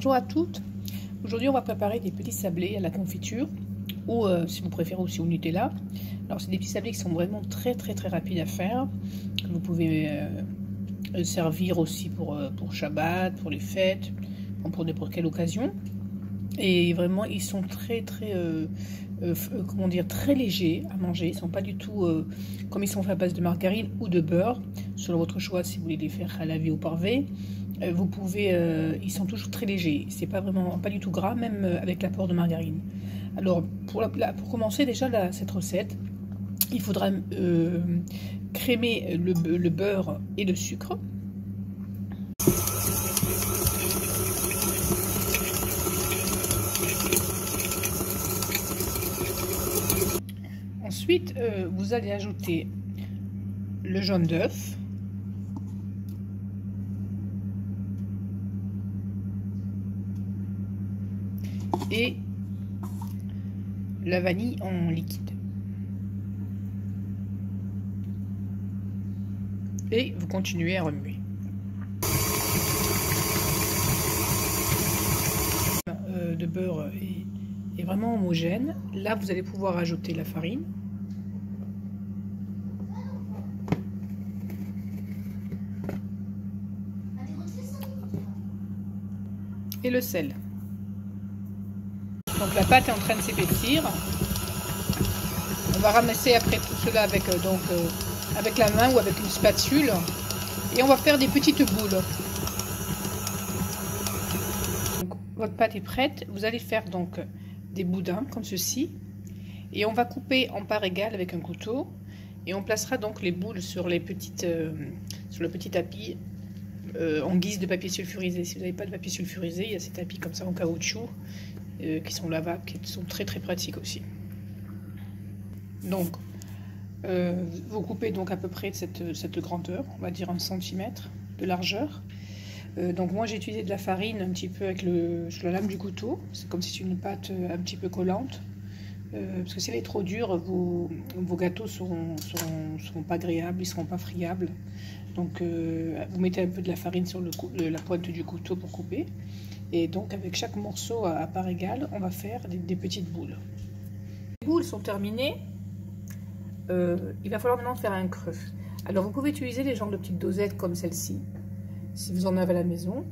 Bonjour à toutes. Aujourd'hui on va préparer des petits sablés à la confiture ou si vous préférez aussi au Nutella. Alors c'est des petits sablés qui sont vraiment très rapides à faire, que vous pouvez servir aussi pour Shabbat, pour les fêtes, pour n'importe quelle occasion. Et vraiment ils sont comment dire, très légers à manger. Ils sont pas du tout comme ils sont faits à base de margarine ou de beurre, selon votre choix si vous voulez les faire à la vie ou parvé. Vous pouvez, ils sont toujours très légers, c'est pas du tout gras, même avec l'apport de margarine. Alors pour commencer déjà cette recette, il faudra crémer le beurre et le sucre. Ensuite, vous allez ajouter le jaune d'œuf. Et la vanille en liquide. Et vous continuez à remuer. De beurre est vraiment homogène. Là, vous allez pouvoir ajouter la farine. Et le sel. Donc la pâte est en train de s'épaissir. On va ramasser après tout cela avec la main ou avec une spatule. Et on va faire des petites boules. Donc, votre pâte est prête. Vous allez faire donc des boudins comme ceci. Et on va couper en parts égales avec un couteau. Et on placera donc les boules sur le petit tapis en guise de papier sulfurisé. Si vous n'avez pas de papier sulfurisé, il y a ces tapis comme ça en caoutchouc. Qui sont lavables, qui sont très pratiques aussi. Donc, vous coupez donc à peu près de cette grandeur, on va dire 1 cm de largeur. Donc moi j'ai utilisé de la farine un petit peu sur la lame du couteau. C'est comme si c'était une pâte un petit peu collante. Parce que si elle est trop dure, vos gâteaux seront pas agréables, ils seront pas friables. Donc vous mettez un peu de la farine sur la pointe du couteau pour couper. Et donc avec chaque morceau à part égale, on va faire des petites boules. Les boules sont terminées. Il va falloir maintenant faire un creux. Alors vous pouvez utiliser les genres de petites dosettes comme celle-ci, si vous en avez à la maison.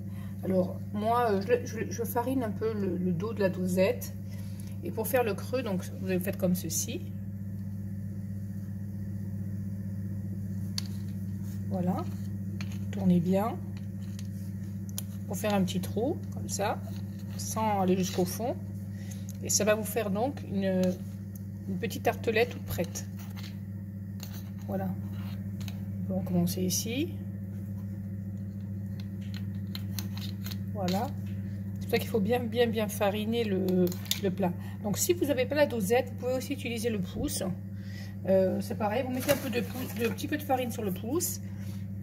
Alors moi, je farine un peu le dos de la dosette. Et pour faire le creux, donc vous le faites comme ceci. Voilà. Tournez bien. Pour faire un petit trou, comme ça, sans aller jusqu'au fond. Et ça va vous faire donc une petite tartelette toute prête. Voilà. On va commencer ici. Voilà. C'est pour ça qu'il faut bien fariner le plat. Donc si vous n'avez pas la dosette, vous pouvez aussi utiliser le pouce. C'est pareil, vous mettez un petit peu de farine sur le pouce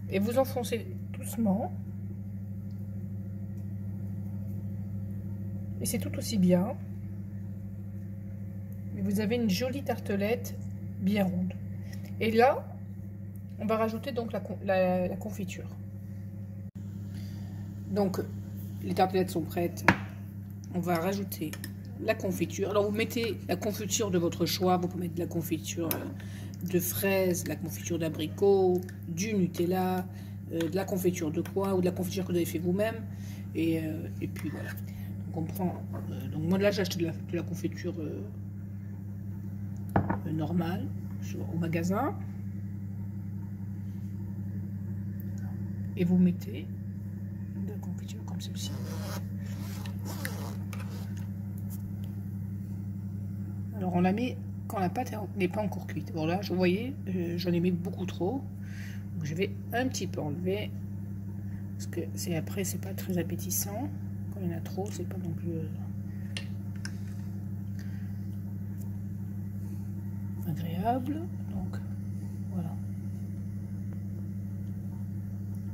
et vous enfoncez doucement. Et c'est tout aussi bien. Et vous avez une jolie tartelette bien ronde. Et là, on va rajouter donc la confiture. Donc, les tartelettes sont prêtes. On va rajouter la confiture. Alors, vous mettez la confiture de votre choix. Vous pouvez mettre de la confiture de fraises, de la confiture d'abricot, du Nutella, de la confiture de quoi ou de la confiture que vous avez fait vous-même. Et puis voilà. Donc on prend, donc moi là j'ai acheté de la confiture normale au magasin. Et vous mettez de la confiture comme celle-ci. Alors on la met quand la pâte n'est pas encore cuite. Bon là, vous voyez, j'en ai mis beaucoup trop. Donc je vais un petit peu enlever. Parce que après, c'est pas très appétissant. Quand il y en a trop, c'est pas non plus agréable. Donc voilà.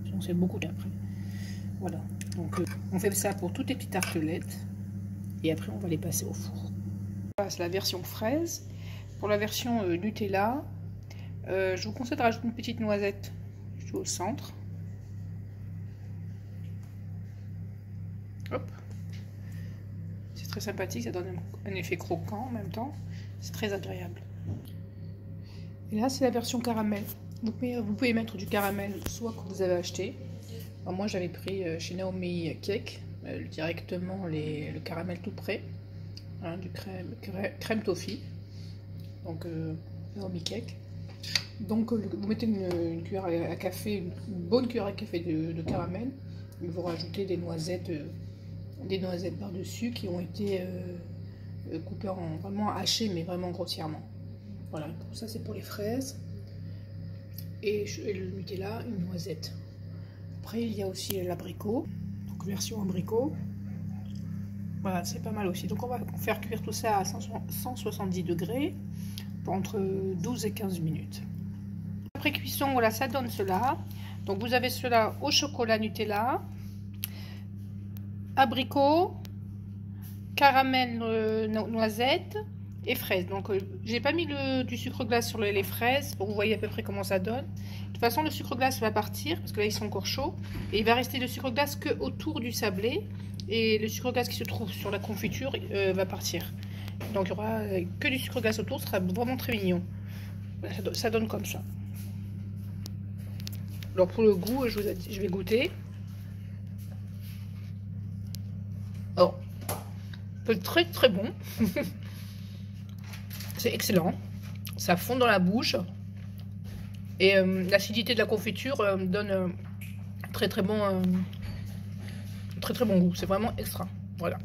Sinon c'est beaucoup après. Voilà. Donc on fait ça pour toutes les petites tartelettes. Et après on va les passer au four. Voilà, c'est la version fraise. Pour la version Nutella, je vous conseille de rajouter une petite noisette au centre. Hop. très sympathique, ça donne un effet croquant en même temps. C'est très agréable. Et là, c'est la version caramel. Vous pouvez mettre du caramel soit que vous avez acheté. Alors moi, j'avais pris chez Naomi Cake directement le caramel tout prêt, hein, du crème toffee. Donc Naomi Cake. Donc vous mettez une cuillère à café, une bonne cuillère à café de caramel. Et vous rajoutez des noisettes par-dessus qui ont été coupées vraiment hachées, mais vraiment grossièrement. Voilà, ça c'est pour les fraises. Et le Nutella, une noisette. Après, il y a aussi l'abricot, donc version abricot. Voilà, c'est pas mal aussi. Donc on va faire cuire tout ça à 170 degrés pour entre 12 et 15 minutes. Après cuisson, voilà, ça donne cela. Donc vous avez cela au chocolat Nutella, abricot, caramel noisette et fraises. Donc j'ai pas mis du sucre glace sur les fraises pour que vous voyez à peu près comment ça donne. De toute façon, le sucre glace va partir parce que là ils sont encore chauds et il va rester le sucre glace que autour du sablé, et le sucre glace qui se trouve sur la confiture va partir. Donc il y aura que du sucre glace autour, ce sera vraiment très mignon. Ça donne comme ça. Alors pour le goût, je vais goûter. Alors, c'est très très bon. C'est excellent. Ça fond dans la bouche. Et l'acidité de la confiture donne très très bon goût. C'est vraiment extra. Voilà.